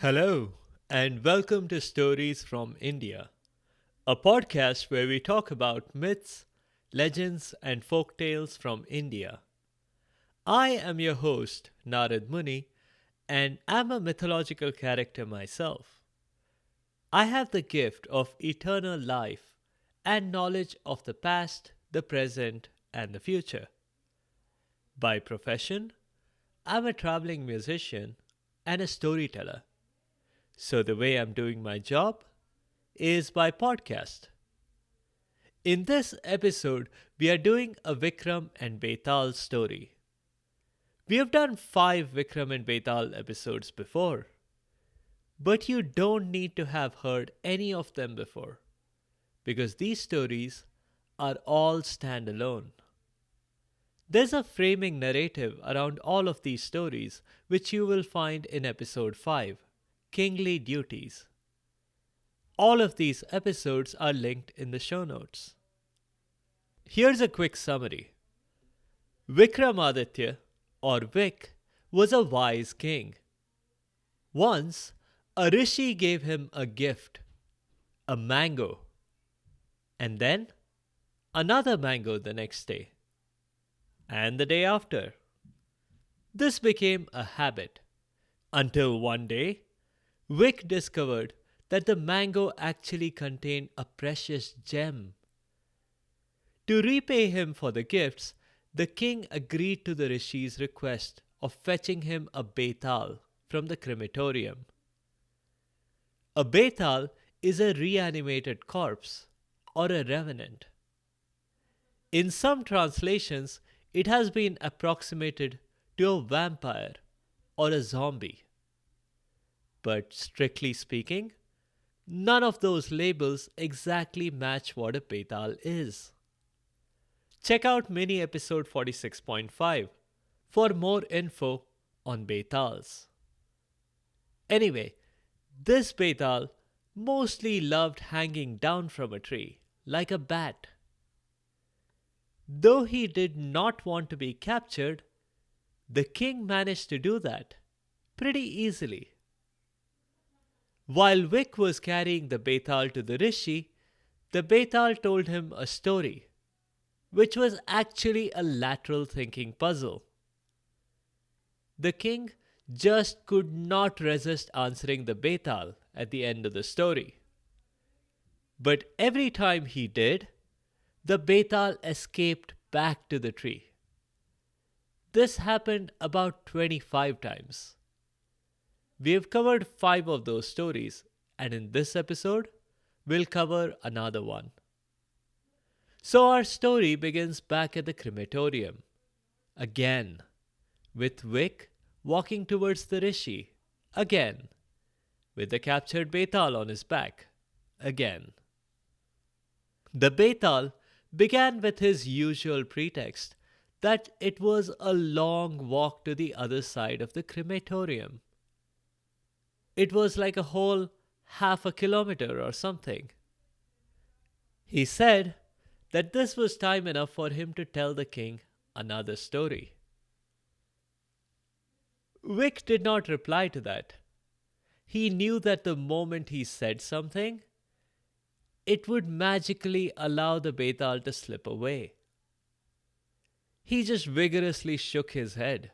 Hello, and welcome to Stories from India, a podcast where we talk about myths, legends, and folk tales from India. I am your host, Narad Muni, and I'm a mythological character myself. I have the gift of eternal life and knowledge of the past, the present, and the future. By profession, I'm a traveling musician and a storyteller. So, the way I'm doing my job is by podcast. In this episode, we are doing a Vikram and Betaal story. We have done 5 Vikram and Betaal episodes before, but you don't need to have heard any of them before because these stories are all standalone. There's a framing narrative around all of these stories, which you will find in episode 5 Kingly Duties. All of these episodes are linked in the show notes. Here's a quick summary. Vikramaditya, or Vik, was a wise king. Once, a rishi gave him a gift, a mango, and then another mango the next day, and the day after. This became a habit until one day, Vik discovered that the mango actually contained a precious gem. To repay him for the gifts, the king agreed to the rishi's request of fetching him a betal from the crematorium. A betal is a reanimated corpse or a revenant. In some translations, it has been approximated to a vampire or a zombie. But strictly speaking, none of those labels exactly match what a betal is. Check out mini episode 46.5 for more info on betals. Anyway, this betal mostly loved hanging down from a tree like a bat. Though he did not want to be captured, the king managed to do that pretty easily. While Vik was carrying the betal to the rishi, the betal told him a story, which was actually a lateral thinking puzzle. The king just could not resist answering the betal at the end of the story. But every time he did, the betal escaped back to the tree. This happened about 25 times. We have covered 5 of those stories, and in this episode, we'll cover another one. So our story begins back at the crematorium. Again, with Vik walking towards the rishi. Again, with the captured betal on his back. Again. The betal began with his usual pretext that it was a long walk to the other side of the crematorium. It was like a whole half a kilometer or something. He said that this was time enough for him to tell the king another story. Vik did not reply to that. He knew that the moment he said something, it would magically allow the betal to slip away. He just vigorously shook his head.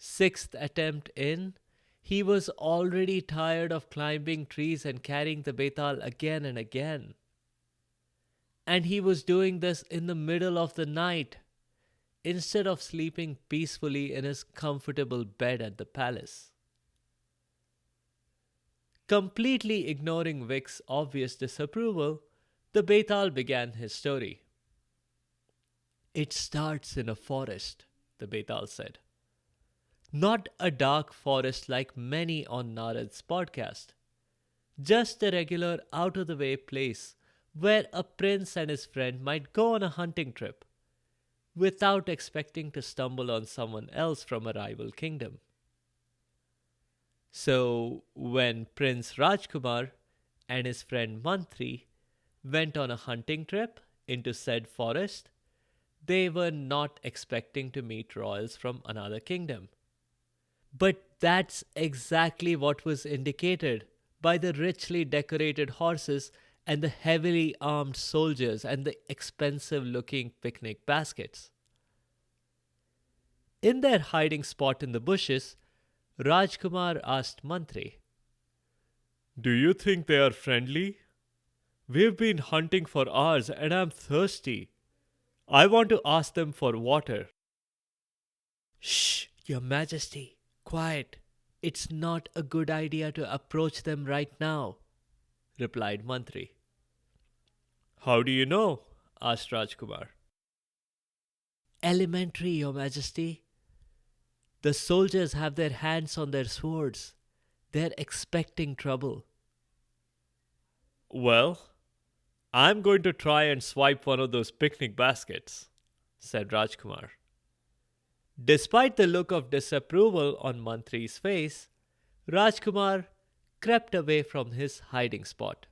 6th attempt in, he was already tired of climbing trees and carrying the betal again and again. And he was doing this in the middle of the night, instead of sleeping peacefully in his comfortable bed at the palace. Completely ignoring Vik's obvious disapproval, the betal began his story. It starts in a forest, the betal said. Not a dark forest like many on Narad's podcast. Just a regular out-of-the-way place where a prince and his friend might go on a hunting trip without expecting to stumble on someone else from a rival kingdom. So, when Prince Rajkumar and his friend Mantri went on a hunting trip into said forest, they were not expecting to meet royals from another kingdom. But that's exactly what was indicated by the richly decorated horses and the heavily armed soldiers and the expensive looking picnic baskets. In their hiding spot in the bushes, Rajkumar asked Mantri, "Do you think they are friendly? We've been hunting for hours and I'm thirsty. I want to ask them for water." "Shh, Your Majesty, quiet. It's not a good idea to approach them right now," replied Mantri. "How do you know?" asked Rajkumar. "Elementary, Your Majesty. The soldiers have their hands on their swords. They're expecting trouble." "Well, I'm going to try and swipe one of those picnic baskets," said Rajkumar. Despite the look of disapproval on Mantri's face, Rajkumar crept away from his hiding spot.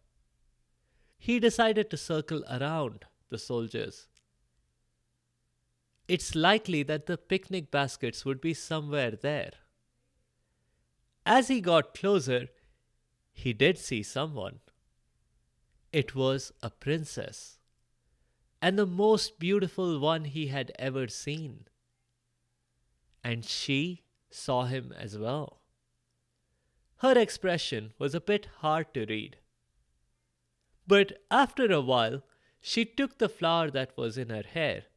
He decided to circle around the soldiers. It's likely that the picnic baskets would be somewhere there. As he got closer, he did see someone. It was a princess, and the most beautiful one he had ever seen. And she saw him as well. Her expression was a bit hard to read. But after a while, she took the flower that was in her hair.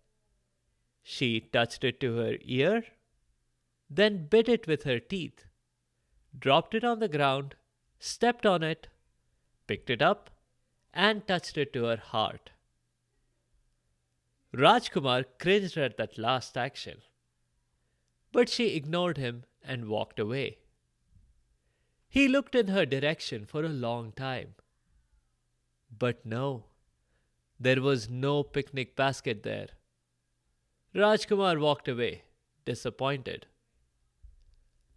She touched it to her ear, then bit it with her teeth, dropped it on the ground, stepped on it, picked it up, and touched it to her heart. Rajkumar cringed at that last action, but she ignored him and walked away. He looked in her direction for a long time. But no, there was no picnic basket there. Rajkumar walked away, disappointed.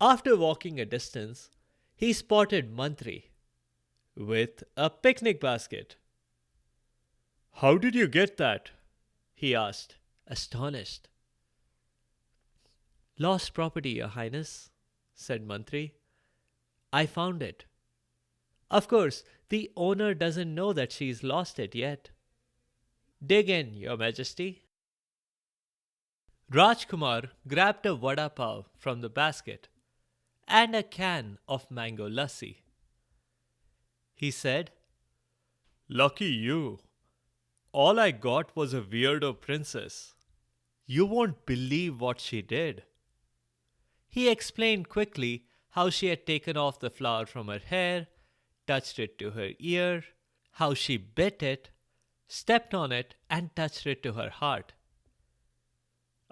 After walking a distance, he spotted Mantri with a picnic basket. "How did you get that?" he asked, astonished. "Lost property, Your Highness," said Mantri. "I found it. Of course, the owner doesn't know that she's lost it yet." "Dig in, Your Majesty." Rajkumar grabbed a vada pav from the basket and a can of mango lassi. He said, "Lucky you. All I got was a weirdo princess. You won't believe what she did." He explained quickly how she had taken off the flower from her hair, touched it to her ear, how she bit it, stepped on it, and touched it to her heart.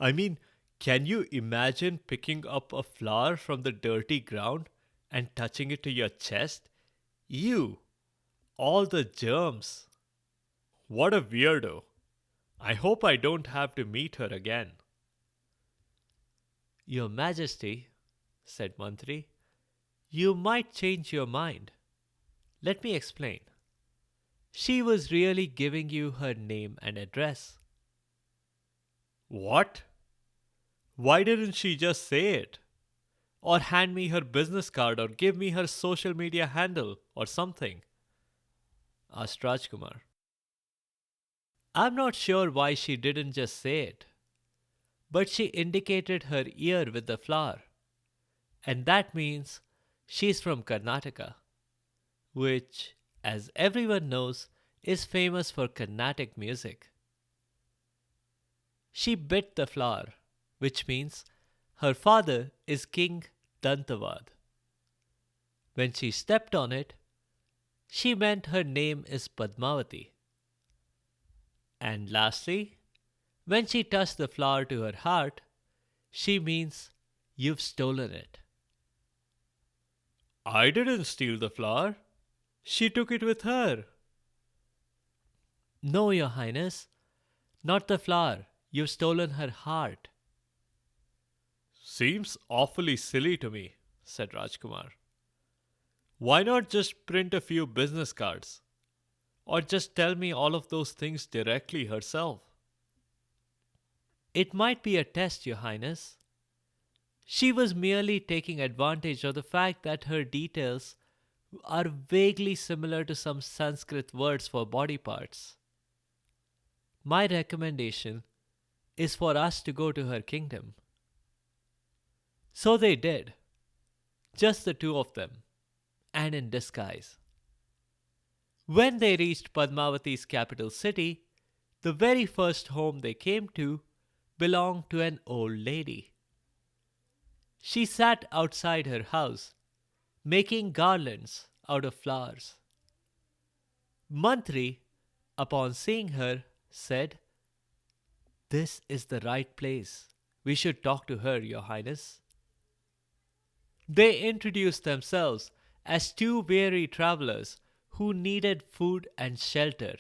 I mean, can you imagine picking up a flower from the dirty ground and touching it to your chest? Ew! All the germs. What a weirdo. I hope I don't have to meet her again. "Your Majesty," said Mantri, "you might change your mind. Let me explain. She was really giving you her name and address." "What? Why didn't she just say it? Or hand me her business card or give me her social media handle or something?" asked Rajkumar. "I'm not sure why she didn't just say it, but she indicated her ear with the flower, and that means she's from Karnataka, which, as everyone knows, is famous for Carnatic music. She bit the flower, which means her father is King Dantavad. When she stepped on it, she meant her name is Padmavati. And lastly, when she touched the flower to her heart, she means you've stolen it." "I didn't steal the flower. She took it with her." "No, Your Highness, not the flower. You've stolen her heart." "Seems awfully silly to me," said Rajkumar. "Why not just print a few business cards? Or just tell me all of those things directly herself?" "It might be a test, Your Highness. She was merely taking advantage of the fact that her details are vaguely similar to some Sanskrit words for body parts. My recommendation is for us to go to her kingdom. So they did, just the two of them, and in disguise. When they reached Padmavati's capital city, the very first home they came to belonged to an old lady. She sat outside her house, making garlands out of flowers. Mantri, upon seeing her, said, "This is the right place. We should talk to her, Your Highness." They introduced themselves as two weary travelers who needed food and shelter.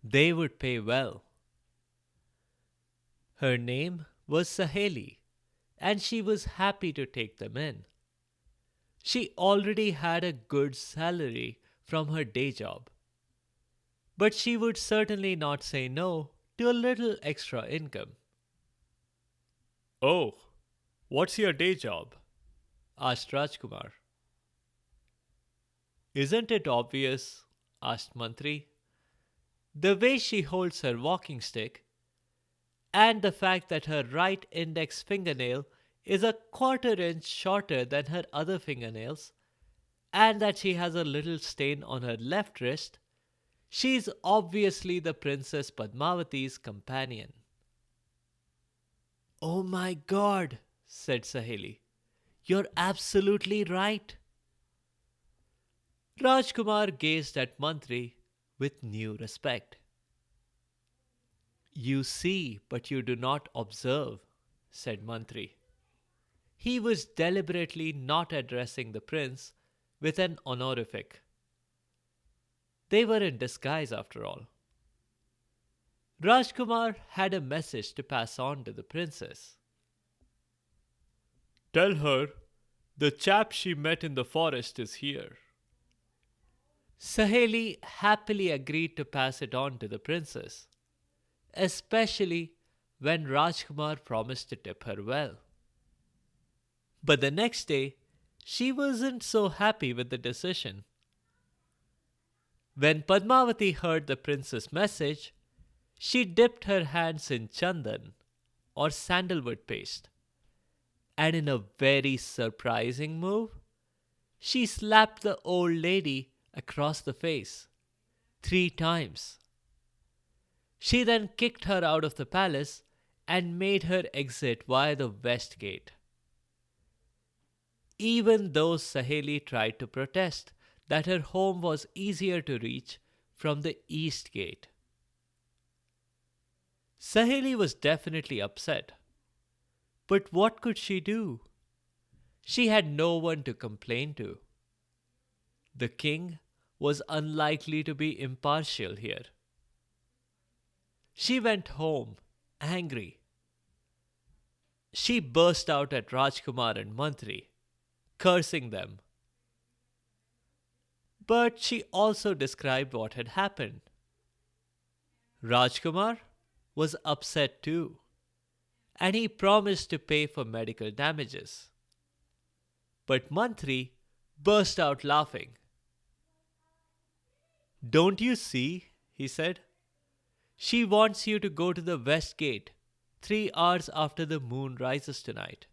They would pay well. Her name was Saheli, and she was happy to take them in. She already had a good salary from her day job, but she would certainly not say no to a little extra income. "Oh, what's your day job?" asked Rajkumar. "Isn't it obvious?" asked Mantri. "The way she holds her walking stick, and the fact that her right index fingernail is a quarter-inch shorter than her other fingernails, and that she has a little stain on her left wrist, she's obviously the Princess Padmavati's companion." "Oh my God," said Saheli. "You're absolutely right." Rajkumar gazed at Mantri with new respect. "You see, but you do not observe," said Mantri. He was deliberately not addressing the prince with an honorific. They were in disguise after all. Rajkumar had a message to pass on to the princess. "Tell her the chap she met in the forest is here." Saheli happily agreed to pass it on to the princess, especially when Rajkumar promised to tip her well. But the next day, she wasn't so happy with the decision. When Padmavati heard the prince's message, she dipped her hands in chandan, or sandalwood paste, and in a very surprising move, she slapped the old lady across the face 3 times. She then kicked her out of the palace and made her exit via the west gate. Even though Saheli tried to protest that her home was easier to reach from the east gate. Saheli was definitely upset. But what could she do? She had no one to complain to. The king was unlikely to be impartial here. She went home, angry. She burst out at Rajkumar and Mantri, cursing them. But she also described what had happened. Rajkumar was upset too, and he promised to pay for medical damages. But Mantri burst out laughing. "Don't you see?" he said. "She wants you to go to the west gate 3 hours after the moon rises tonight."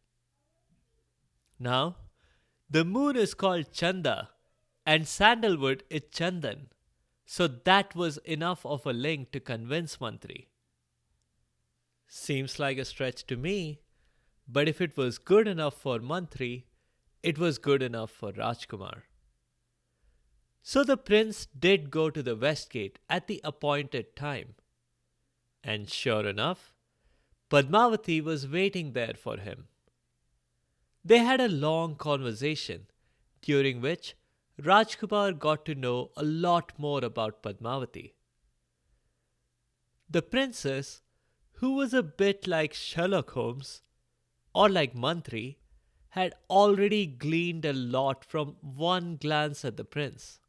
Now, the moon is called Chanda and sandalwood is Chandan, so that was enough of a link to convince Mantri. Seems like a stretch to me, but if it was good enough for Mantri, it was good enough for Rajkumar. So the prince did go to the west gate at the appointed time. And sure enough, Padmavati was waiting there for him. They had a long conversation, during which Rajkumar got to know a lot more about Padmavati. The princess, who was a bit like Sherlock Holmes, or like Mantri, had already gleaned a lot from one glance at the prince.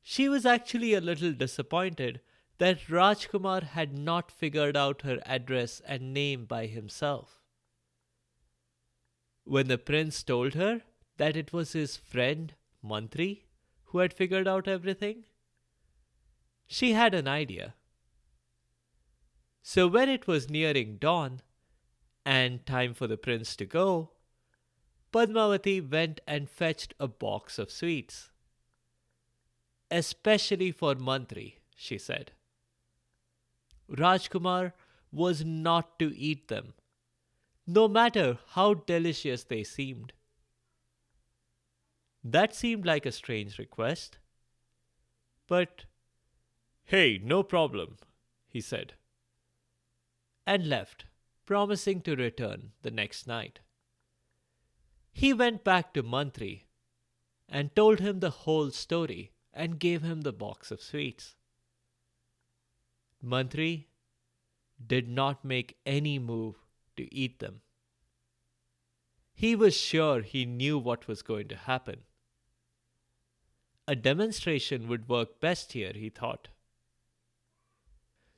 She was actually a little disappointed that Rajkumar had not figured out her address and name by himself. When the prince told her that it was his friend Mantri who had figured out everything, she had an idea. So when it was nearing dawn and time for the prince to go, Padmavati went and fetched a box of sweets. Especially for Mantri, she said. Rajkumar was not to eat them, no matter how delicious they seemed. That seemed like a strange request. But, hey, no problem, he said, and left, promising to return the next night. He went back to Mantri and told him the whole story and gave him the box of sweets. Mantri did not make any move to eat them. He was sure he knew what was going to happen. A demonstration would work best here, he thought.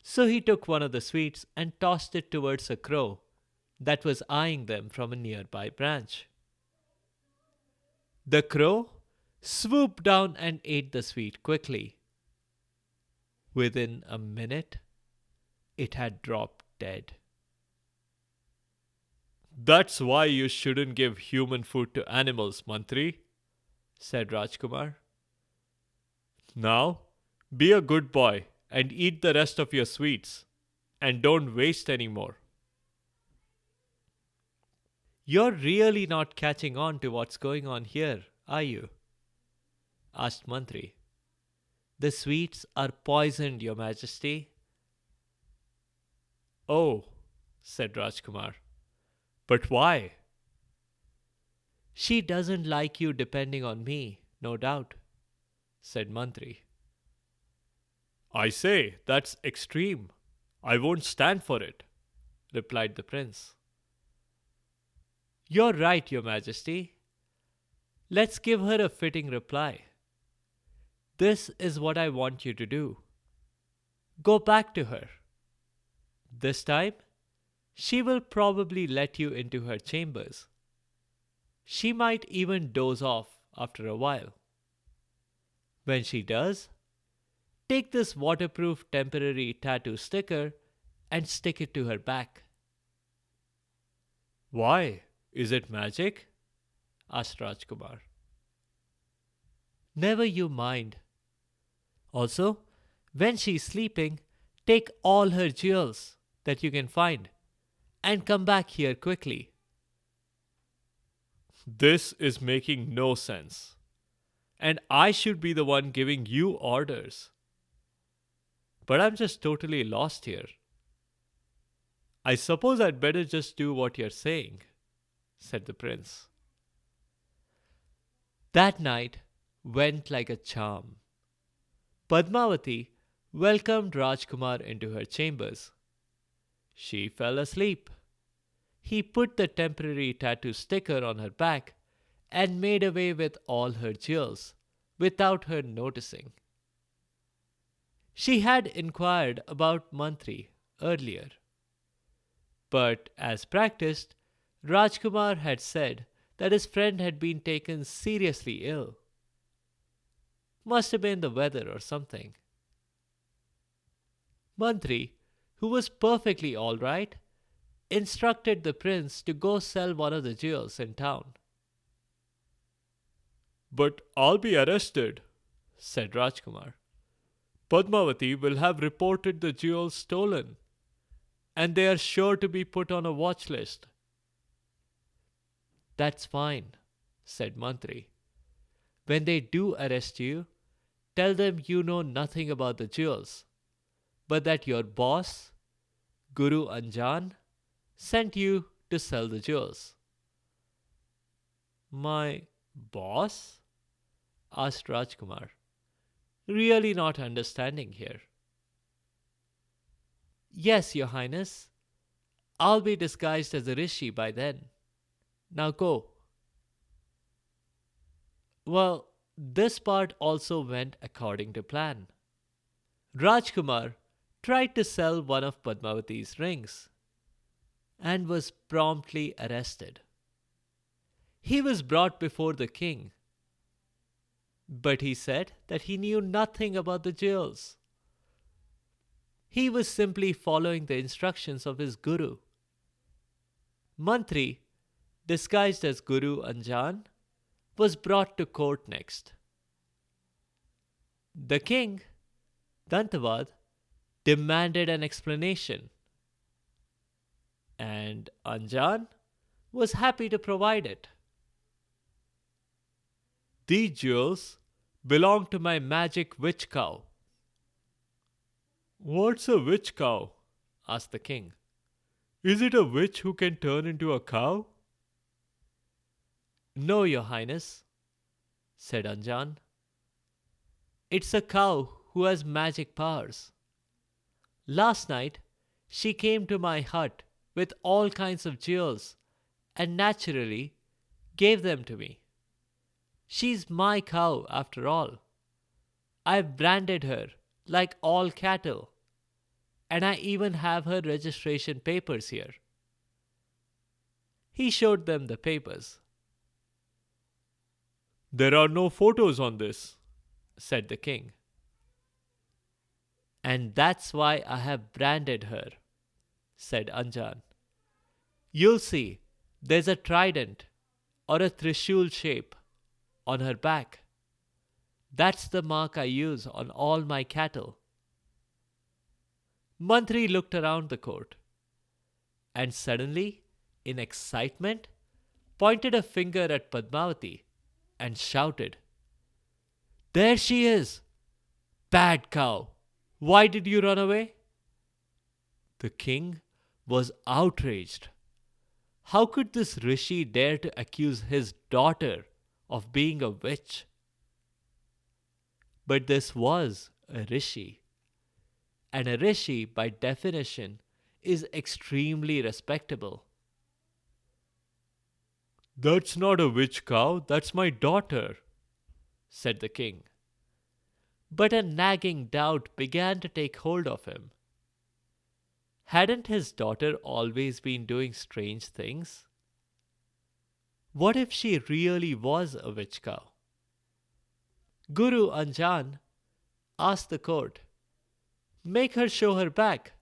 So he took one of the sweets and tossed it towards a crow that was eyeing them from a nearby branch. The crow swooped down and ate the sweet quickly. Within a minute, it had dropped dead. That's why you shouldn't give human food to animals, Mantri, said Rajkumar. Now, be a good boy and eat the rest of your sweets, and don't waste any more. You're really not catching on to what's going on here, are you? Asked Mantri. The sweets are poisoned, Your Majesty. Oh, said Rajkumar. But why? She doesn't like you depending on me, no doubt, said Mantri. I say, that's extreme. I won't stand for it, replied the prince. You're right, Your Majesty. Let's give her a fitting reply. This is what I want you to do. Go back to her. This time, she will probably let you into her chambers. She might even doze off after a while. When she does, take this waterproof temporary tattoo sticker and stick it to her back. Why? Is it magic? Asked Rajkumar. Never you mind. Also, when she's sleeping, take all her jewels that you can find and come back here quickly. This is making no sense. And I should be the one giving you orders. But I'm just totally lost here. I suppose I'd better just do what you're saying, said the prince. That night went like a charm. Padmavati welcomed Rajkumar into her chambers. She fell asleep. He put the temporary tattoo sticker on her back and made away with all her jewels without her noticing. She had inquired about Mantri earlier, but as practiced, Rajkumar had said that his friend had been taken seriously ill. Must have been the weather or something. Mantri, who was perfectly all right, instructed the prince to go sell one of the jewels in town. But I'll be arrested, said Rajkumar. Padmavati will have reported the jewels stolen, and they are sure to be put on a watch list. That's fine, said Mantri. When they do arrest you, tell them you know nothing about the jewels, but that your boss, Guru Anjan, sent you to sell the jewels. My boss? Asked Rajkumar, really not understanding here. Yes, Your Highness. I'll be disguised as a rishi by then. Now go. Well, this part also went according to plan. Rajkumar tried to sell one of Padmavati's rings and was promptly arrested. He was brought before the king, but he said that he knew nothing about the jewels. He was simply following the instructions of his guru. Mantri, disguised as Guru Anjan, was brought to court next. The king, Dantavad, demanded an explanation, and Anjan was happy to provide it. These jewels belong to my magic witch cow. What's a witch cow? Asked the king. Is it a witch who can turn into a cow? No, your highness, said Anjan. It's a cow who has magic powers. Last night, she came to my hut with all kinds of jewels and naturally gave them to me. She's my cow after all. I've branded her like all cattle, and I even have her registration papers here. He showed them the papers. There are no photos on this, said the king. And that's why I have branded her, said Anjan. You'll see, there's a trident or a trishul shape on her back. That's the mark I use on all my cattle. Mantri looked around the court and suddenly, in excitement, pointed a finger at Padmavati and shouted, There she is! Bad cow! Why did you run away? The king was outraged. How could this rishi dare to accuse his daughter of being a witch? But this was a rishi, and a rishi, by definition, is extremely respectable. That's not a witch cow, that's my daughter, said the king. But a nagging doubt began to take hold of him. Hadn't his daughter always been doing strange things? What if she really was a witch cow? Guru Anjan asked the court, Make her show her back.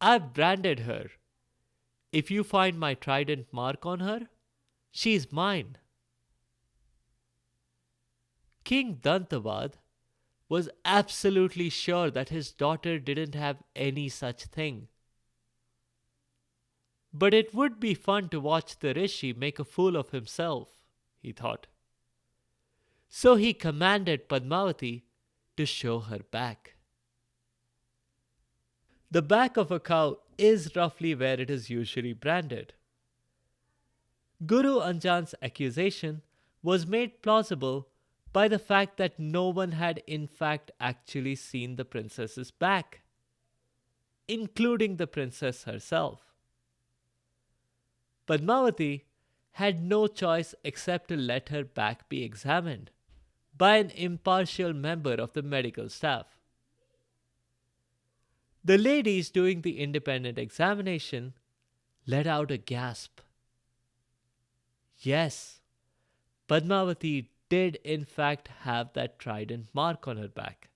I've branded her. If you find my trident mark on her, she's mine. King Dantavad was absolutely sure that his daughter didn't have any such thing. But it would be fun to watch the rishi make a fool of himself, he thought. So he commanded Padmavati to show her back. The back of a cow is roughly where it is usually branded. Guru Anjan's accusation was made plausible by the fact that no one had in fact actually seen the princess's back, including the princess herself. Padmavati had no choice except to let her back be examined by an impartial member of the medical staff. The ladies doing the independent examination let out a gasp. Yes, Padmavati did in fact have that trident mark on her back.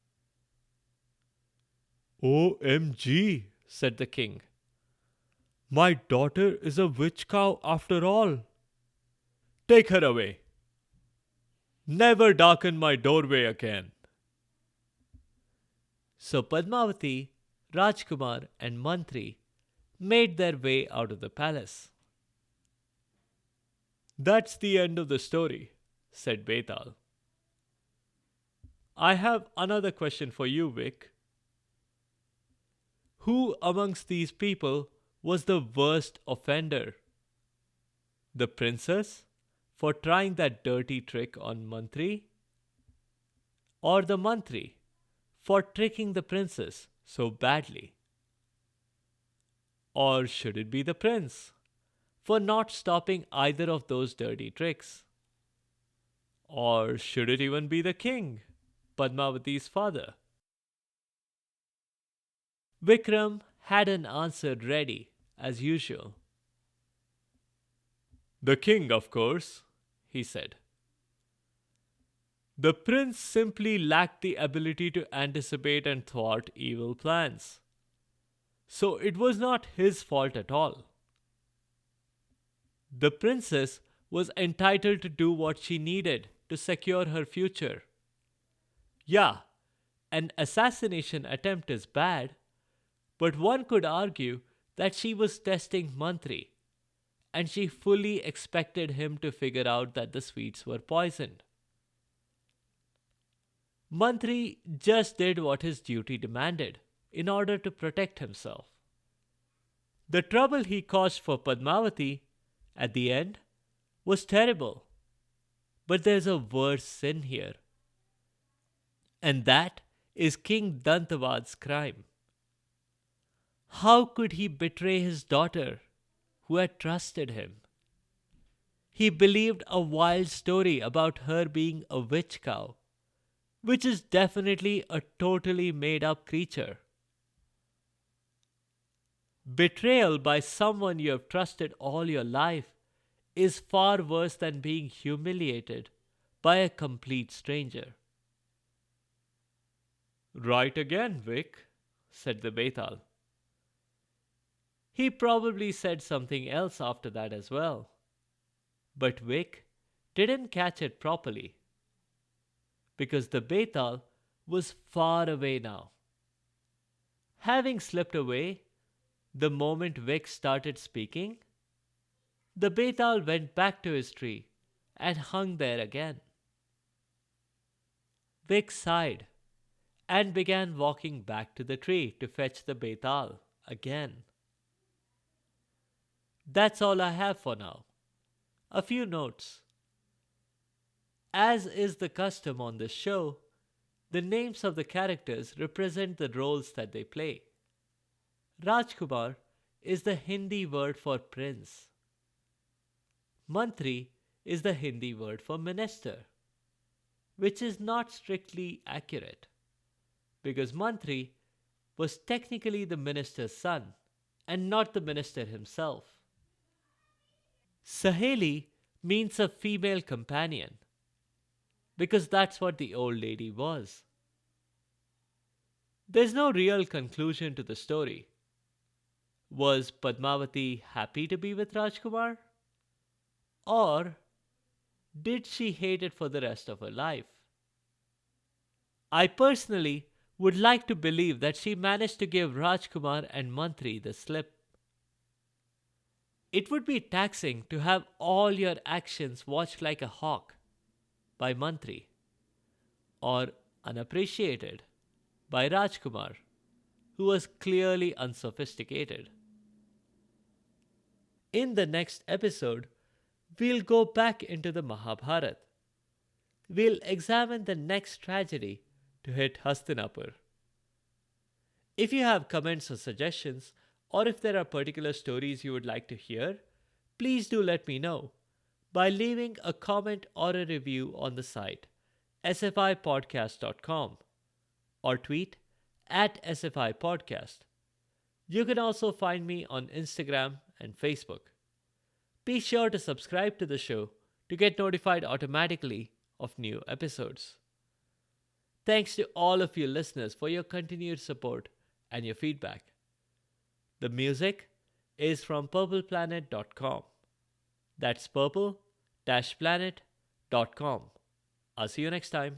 OMG, said the king. My daughter is a witch cow after all. Take her away. Never darken my doorway again. So Padmavati, Rajkumar and Mantri made their way out of the palace. That's the end of the story, said Betaal. I have another question for you, Vic. Who amongst these people was the worst offender? The princess for trying that dirty trick on Mantri? Or the Mantri for tricking the princess so badly? Or should it be the prince for not stopping either of those dirty tricks? Or should it even be the king, Padmavati's father? Vikram had an answer ready, as usual. The king, of course, he said. The prince simply lacked the ability to anticipate and thwart evil plans. So it was not his fault at all. The princess was entitled to do what she needed to secure her future. Yeah, an assassination attempt is bad, but one could argue that she was testing Mantri, and she fully expected him to figure out that the sweets were poisoned. Mantri just did what his duty demanded in order to protect himself. The trouble he caused for Padmavati at the end was terrible, but there's a worse sin here, and that is King Dantavad's crime. How could he betray his daughter who had trusted him? He believed a wild story about her being a witch cow, which is definitely a totally made up creature. Betrayal by someone you have trusted all your life is far worse than being humiliated by a complete stranger. Right again, Vic, said the Betal. He probably said something else after that as well. But Vic didn't catch it properly because the Betal was far away now. Having slipped away the moment Vic started speaking, the Betal went back to his tree and hung there again. Vic sighed and began walking back to the tree to fetch the Betal again. That's all I have for now. A few notes. As is the custom on this show, the names of the characters represent the roles that they play. Rajkumar is the Hindi word for prince. Mantri is the Hindi word for minister, which is not strictly accurate because Mantri was technically the minister's son and not the minister himself. Saheli means a female companion because that's what the old lady was. There's no real conclusion to the story. Was Padmavati happy to be with Rajkumar? Or did she hate it for the rest of her life? I personally would like to believe that she managed to give Rajkumar and Mantri the slip. It would be taxing to have all your actions watched like a hawk by Mantri, or unappreciated by Rajkumar, who was clearly unsophisticated. In the next episode, we'll go back into the Mahabharata. We'll examine the next tragedy to hit Hastinapur. If you have comments or suggestions, or if there are particular stories you would like to hear, please do let me know by leaving a comment or a review on the site sfipodcast.com or tweet at sfipodcast. You can also find me on Instagram and Facebook. Be sure to subscribe to the show to get notified automatically of new episodes. Thanks to all of you listeners for your continued support and your feedback. The music is from purpleplanet.com. That's purple-planet.com. I'll see you next time.